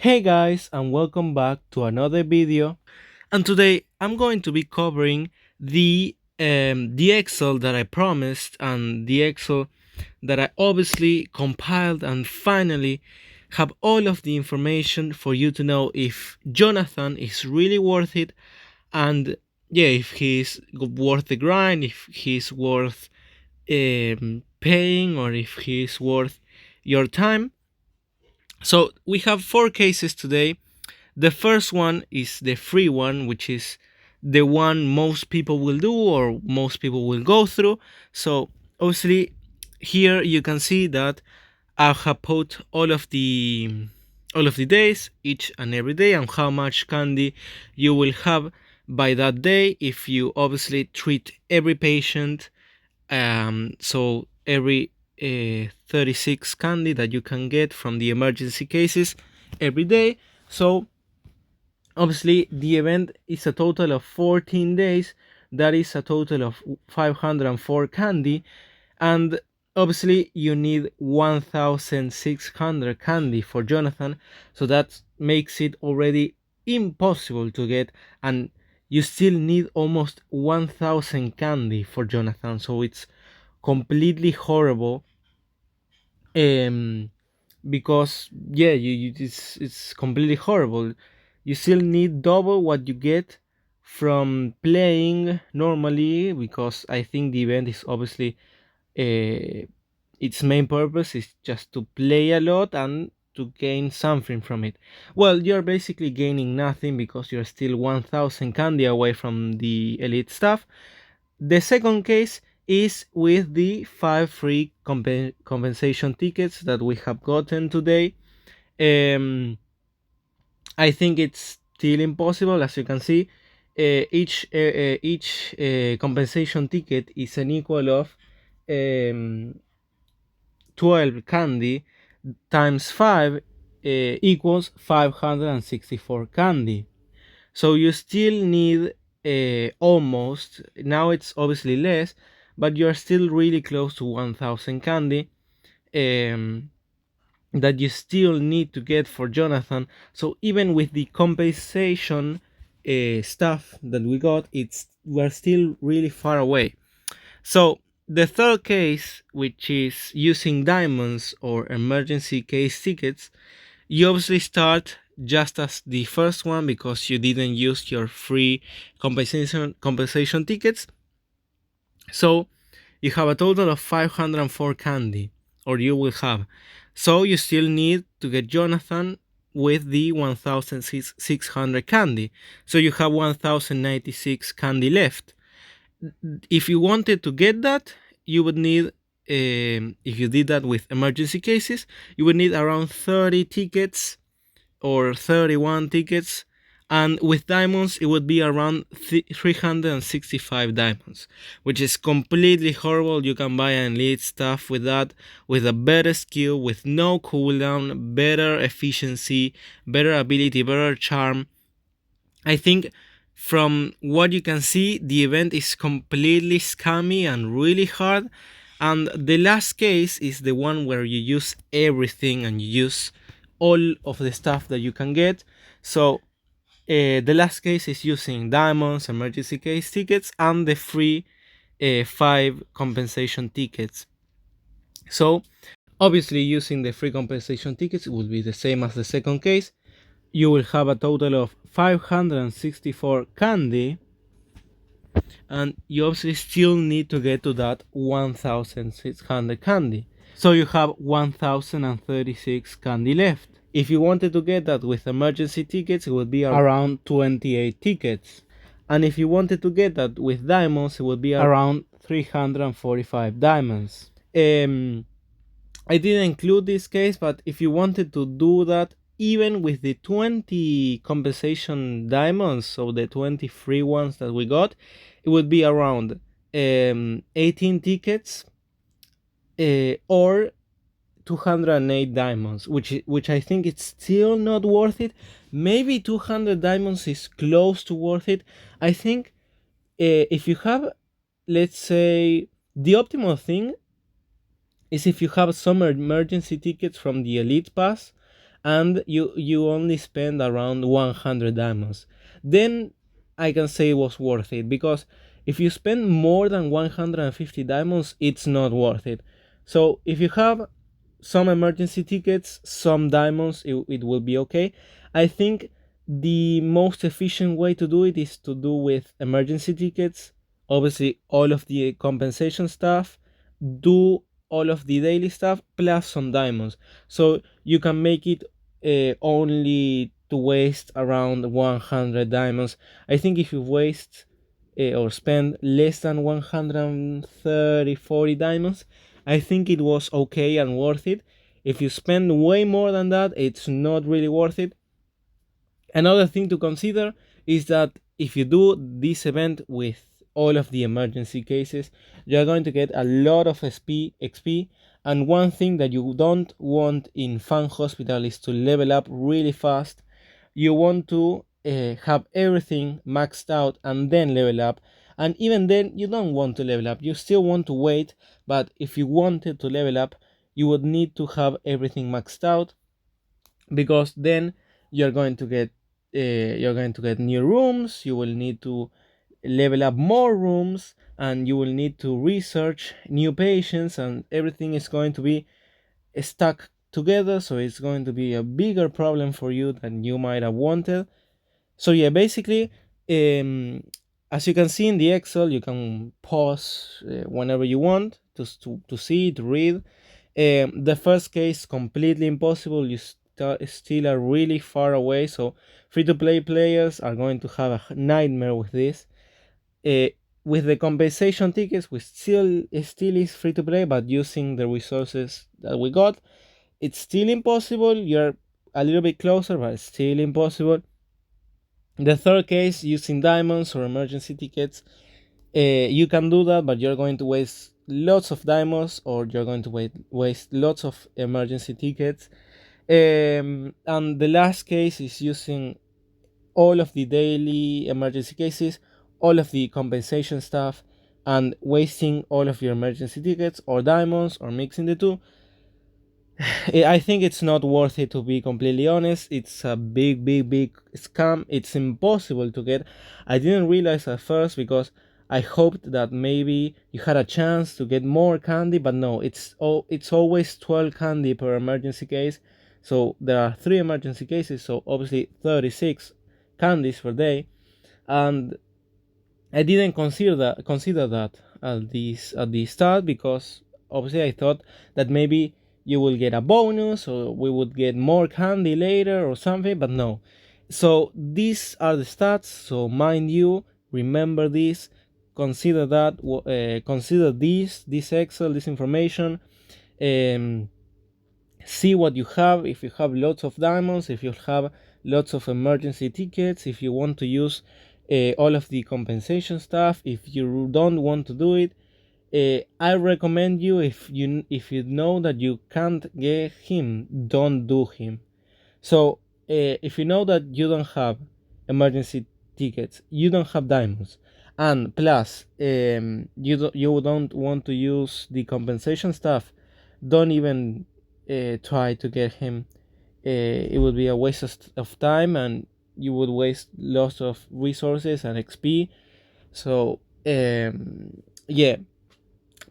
Hey guys, and welcome back to another video. And today I'm going to be covering the Excel that I promised and the Excel that I obviously compiled and finally have all of the information for you to know if Jonathan is really worth it, and yeah, if he's worth the grind, if he's worth paying, or if he's worth your time. So we have four cases today. The first one is the free one, which is the one most people will do or most people will go through. So obviously here you can see that I have put all of the days, each and every day, and how much candy you will have by that day if you obviously treat every patient. So every 36 candy that you can get from the emergency cases every day. So obviously the event is a total of 14 days. That is a total of 504 candy, and obviously you need 1600 candy for Jonathan, so that makes it already impossible to get, and you still need almost 1000 candy for Jonathan, so it's completely horrible. um because yeah, it's completely horrible. You still need double what you get from playing normally, because I think the event is obviously uh, its main purpose is just to play a lot and to gain something from it. Well, you're basically gaining nothing because you're still 1000 candy away from the elite stuff. The second case is with the 5 free compensation tickets that we have gotten today. um I think it's still impossible. As you can see, each compensation ticket is an equal of um, 12 candy times 5 equals 564 candy. So you still need almost, now it's obviously less, but you're still really close to 1000 candy. That you still need to get for Jonathan. So even with the compensation stuff that we got, we're still really far away. So the third case, which is using diamonds or emergency case tickets, you obviously start just as the first one because you didn't use your free compensation tickets. So you have a total of 504 candy, or you will have. So you still need to get Jonathan with the 1600 candy. So you have 1096 candy left. If you wanted to get that, you would need, if you did that with emergency cases, you would need around 30 tickets or 31 tickets, and with diamonds it would be around 365 diamonds, which is completely horrible. You can buy an elite stuff with that, with a better skill, with no cooldown, better efficiency, better ability, better charm. I think from what you can see, the event is completely scammy and really hard. And the last case is the one where you use everything and you use all of the stuff that you can get. So the last case is using diamonds, emergency case tickets, and the free 5 compensation tickets. So obviously using the free compensation tickets will be the same as the second case. You will have a total of 564 candy, and you obviously still need to get to that 1600 candy. So you have 1036 candy left. If you wanted to get that with emergency tickets, it would be around 28 tickets. And if you wanted to get that with diamonds, it would be around 345 diamonds. I didn't include this case, but if you wanted to do that even with the 20 compensation diamonds, so the 20 free ones that we got, it would be around 18 tickets or 208 diamonds, which I think it's still not worth it. Maybe 200 diamonds is close to worth it. I think if you have, let's say, the optimal thing is if you have some emergency tickets from the elite pass and you only spend around 100 diamonds, then I can say it was worth it. Because if you spend more than 150 diamonds, it's not worth it. So if you have some emergency tickets, some diamonds, it will be okay. I think the most efficient way to do it is to do with emergency tickets, obviously all of the compensation stuff, do all of the daily stuff plus some diamonds. So you can make it only to waste around 100 diamonds. I think if you waste or spend less than 130, 40 diamonds, I think it was okay and worth it. If you spend way more than that, it's not really worth it. Another thing to consider is that if you do this event with all of the emergency cases, you're going to get a lot of XP. And one thing that you don't want in Fun Hospital is to level up really fast. You want to have everything maxed out and then level up. And even then, you don't want to level up. You still want to wait. But if you wanted to level up, you would need to have everything maxed out, because then you're going to get new rooms. You will need to level up more rooms, and you will need to research new patients, and everything is going to be stuck together. So it's going to be a bigger problem for you than you might have wanted. So yeah, basically, um, as you can see in the Excel, you can pause whenever you want to see, to read. The first case, completely impossible. You still are really far away, so free-to-play players are going to have a nightmare with this. With the compensation tickets, we still is free-to-play, but using the resources that we got, it's still impossible. You're a little bit closer, but it's still impossible. The third case, using diamonds or emergency tickets, you can do that, but you're going to waste lots of diamonds, or you're going to waste lots of emergency tickets. And the last case is using all of the daily emergency cases, all of the compensation stuff, and wasting all of your emergency tickets or diamonds, or mixing the two. I think it's not worth it, to be completely honest. It's a big scam. It's impossible to get. I didn't realize at first, because I hoped that maybe you had a chance to get more candy, but no, it's always 12 candy per emergency case. So there are 3 emergency cases, so obviously 36 candies per day. And I didn't consider that at the start, because obviously I thought that maybe you will get a bonus, or we would get more candy later or something, but no. So these are the stats. So mind you, remember this, consider that, consider this Excel, this information. Um, See what you have. If you have lots of diamonds, if you have lots of emergency tickets, if you want to use all of the compensation stuff, if you don't want to do it, I recommend you, if you know that you can't get him, don't do him. So if you know that you don't have emergency tickets, you don't have diamonds, and plus you don't want to use the compensation stuff, don't even try to get him. It would be a waste of time, and you would waste lots of resources and XP. So yeah,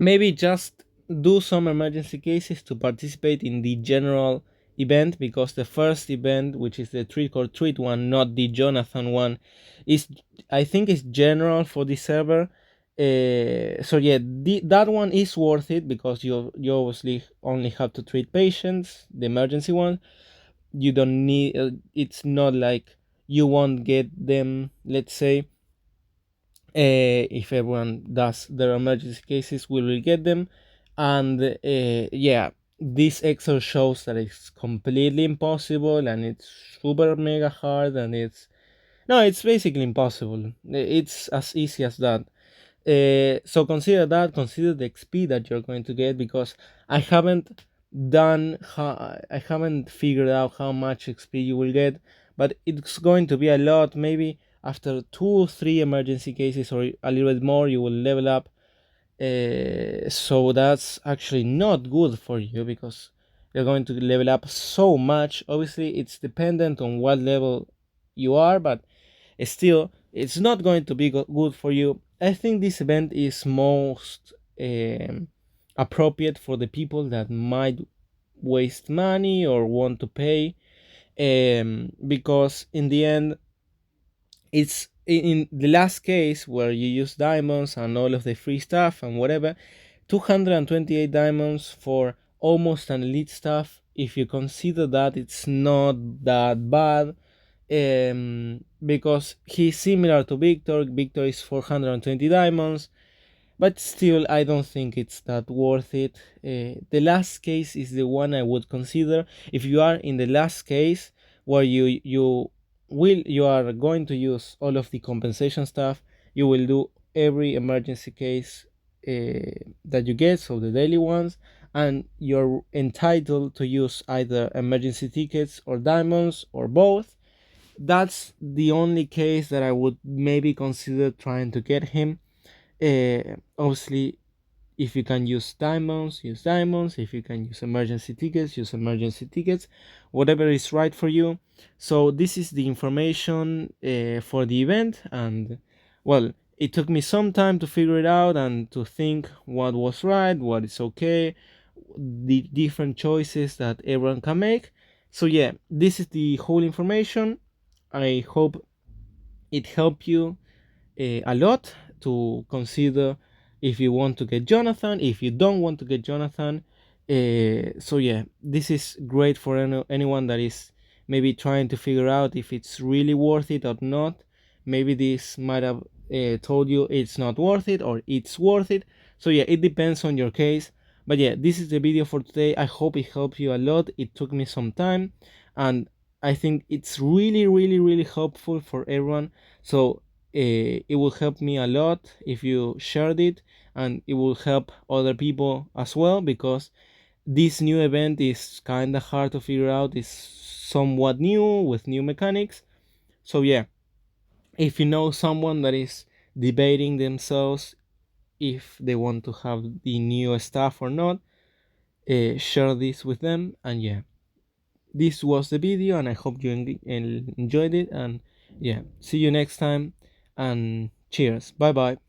maybe just do some emergency cases to participate in the general event, because the first event, which is the trick or treat one, not the Jonathan one, is, I think, is general for the server. So yeah, that one is worth it, because you obviously only have to treat patients, the emergency one. You don't need, it's not like you won't get them, let's say. If everyone does their emergency cases, we will get them. And yeah, this Excel shows that it's completely impossible, and it's super mega hard, and it's basically impossible. It's as easy as that. So consider that, consider the XP that you're going to get, because I haven't I haven't figured out how much XP you will get, but it's going to be a lot. Maybe after 2 or 3 emergency cases, or a little bit more, you will level up. So that's actually not good for you, because you're going to level up so much. Obviously it's dependent on what level you are, but still it's not going to be good for you. I think this event is most appropriate for the people that might waste money or want to pay, because in the end, it's in the last case where you use diamonds and all of the free stuff and whatever, 228 diamonds for almost an elite stuff. If you consider that, it's not that bad, because he's similar to Victor. Victor is 420 diamonds, but still I don't think it's that worth it. The last case is the one I would consider. If you are in the last case where you are going to use all of the compensation stuff, you will do every emergency case that you get, so the daily ones, and you're entitled to use either emergency tickets or diamonds or both. That's the only case that I would maybe consider trying to get him. Obviously, if you can use diamonds, use diamonds. If you can use emergency tickets, use emergency tickets. Whatever is right for you. So this is the information for the event, and well, it took me some time to figure it out and to think what was right, what is okay, the different choices that everyone can make. So yeah, this is the whole information. I hope it helped you a lot to consider if you want to get Jonathan, if you don't want to get Jonathan. So yeah, this is great for anyone that is maybe trying to figure out if it's really worth it or not. Maybe this might have told you it's not worth it or it's worth it. So yeah, it depends on your case. But yeah, this is the video for today. I hope it helped you a lot. It took me some time, and I think it's really, really, really helpful for everyone. So it will help me a lot if you shared it, and it will help other people as well, because this new event is kind of hard to figure out. It's somewhat new with new mechanics. So yeah, if you know someone that is debating themselves if they want to have the new stuff or not, share this with them. And yeah, this was the video, and I hope you enjoyed it. And yeah, see you next time, and cheers. Bye bye.